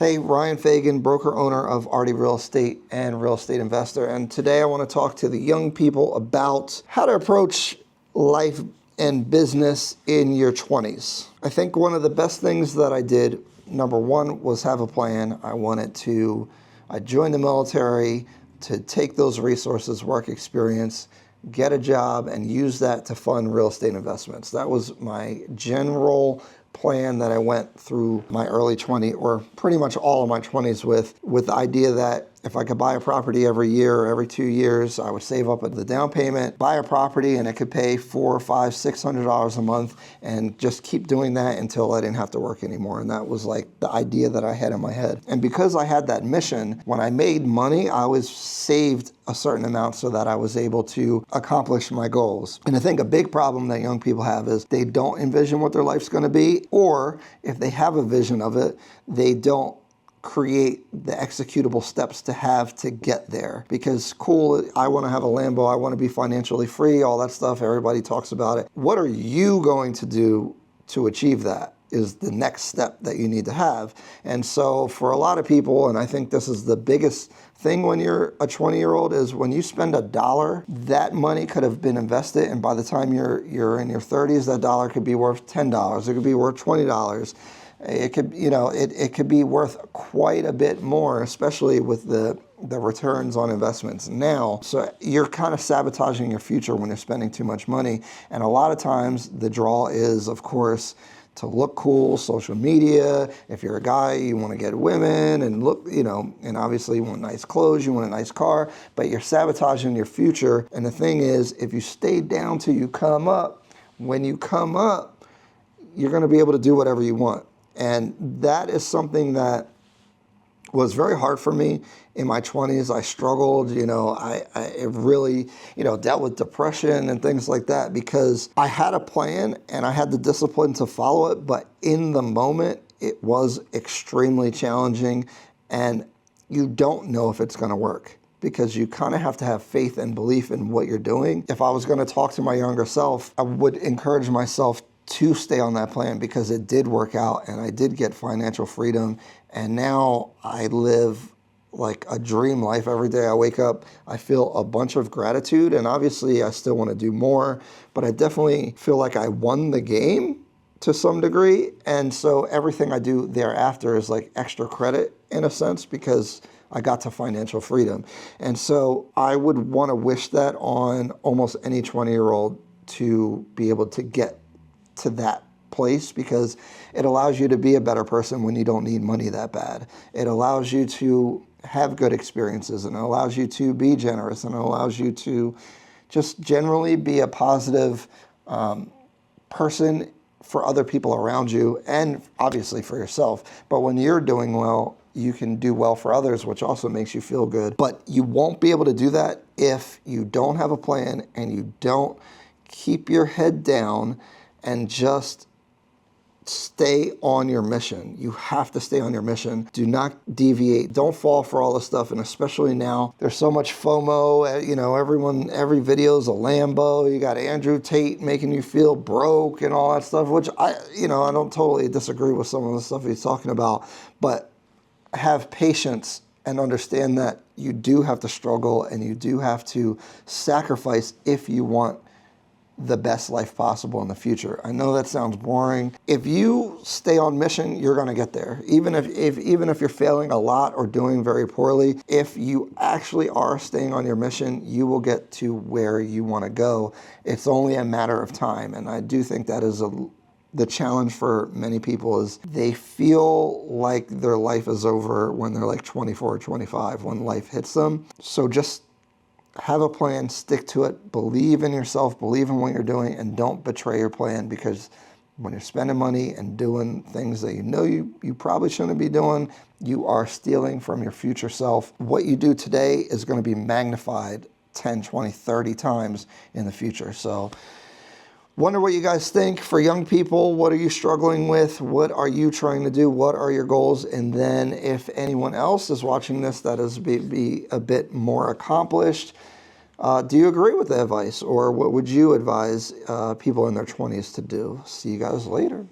Hey, Ryan.Fagan, broker owner of Artie Real Estate and real estate investor. And today I want to talk to the young people about how to approach life and business in your 20s. I think one of the best things that I did, number one, was have a plan. I joined the military to take those resources, work experience, get a job, and use that to fund real estate investments. That was my general plan that I went through my early 20s, or pretty much all of my 20s with the idea that if I could buy a property every year or every 2 years, I would save up the down payment, buy a property, and it could pay $400, $500, $600 a month, and just keep doing that until I didn't have to work anymore. And that was like the idea that I had in my head. And because I had that mission, when I made money, I always saved a certain amount so that I was able to accomplish my goals. And I think a big problem that young people have is they don't envision what their life's going to be, or if they have a vision of it, they don't create the executable steps to have to get there. Because cool, I want to have a Lambo, I want to be financially free, all that stuff, everybody talks about it. What are you going to do to achieve that is the next step that you need to have. And so for a lot of people, and I think this is the biggest thing when you're a 20-year-old, is when you spend $1, that money could have been invested, and by the time you're in your 30s, that dollar could be worth $10, it could be worth $20. It could, it could be worth quite a bit more, especially with the returns on investments now. So you're kind of sabotaging your future when you're spending too much money. And a lot of times the draw is, of course, to look cool, social media. If you're a guy, you want to get women and look, and obviously you want nice clothes, you want a nice car, but you're sabotaging your future. And the thing is, if you stay down till you come up, when you come up, you're going to be able to do whatever you want. And that is something that was very hard for me in my 20s. I struggled, I really, dealt with depression and things like that because I had a plan and I had the discipline to follow it. But in the moment, it was extremely challenging and you don't know if it's going to work because you kind of have to have faith and belief in what you're doing. If I was going to talk to my younger self, I would encourage myself to stay on that plan because it did work out and I did get financial freedom. And now I live like a dream life. Every day I wake up, I feel a bunch of gratitude, and obviously I still want to do more, but I definitely feel like I won the game to some degree. And so everything I do thereafter is like extra credit in a sense because I got to financial freedom. And so I would want to wish that on almost any 20-year-old to be able to get to that place because it allows you to be a better person when you don't need money that bad. It allows you to have good experiences and it allows you to be generous and it allows you to just generally be a positive person for other people around you and obviously for yourself. But when you're doing well, you can do well for others, which also makes you feel good. But you won't be able to do that if you don't have a plan and you don't keep your head down and just stay on your mission. You have to stay on your mission. Do not deviate. Don't fall for all this stuff. And especially now, there's so much FOMO. Every video is a Lambo. You got Andrew Tate making you feel broke and all that stuff, which I don't totally disagree with some of the stuff he's talking about, but have patience and understand that you do have to struggle and you do have to sacrifice if you want the best life possible in the future. I know that sounds boring. If you stay on mission, you're going to get there. Even if you're failing a lot or doing very poorly, if you actually are staying on your mission, you will get to where you want to go. It's only a matter of time. And I do think that is the challenge for many people is they feel like their life is over when they're like 24 or 25 when life hits them. So just have a plan, stick to it, believe in yourself, believe in what you're doing, and don't betray your plan because when you're spending money and doing things that you probably shouldn't be doing, you are stealing from your future self. What you do today is going to be magnified 10, 20, 30 times in the future. So wonder what you guys think. For young people, what are you struggling with? What are you trying to do? What are your goals? And then if anyone else is watching this that is be a bit more accomplished, do you agree with the advice? Or what would you advise people in their 20s to do? See you guys later.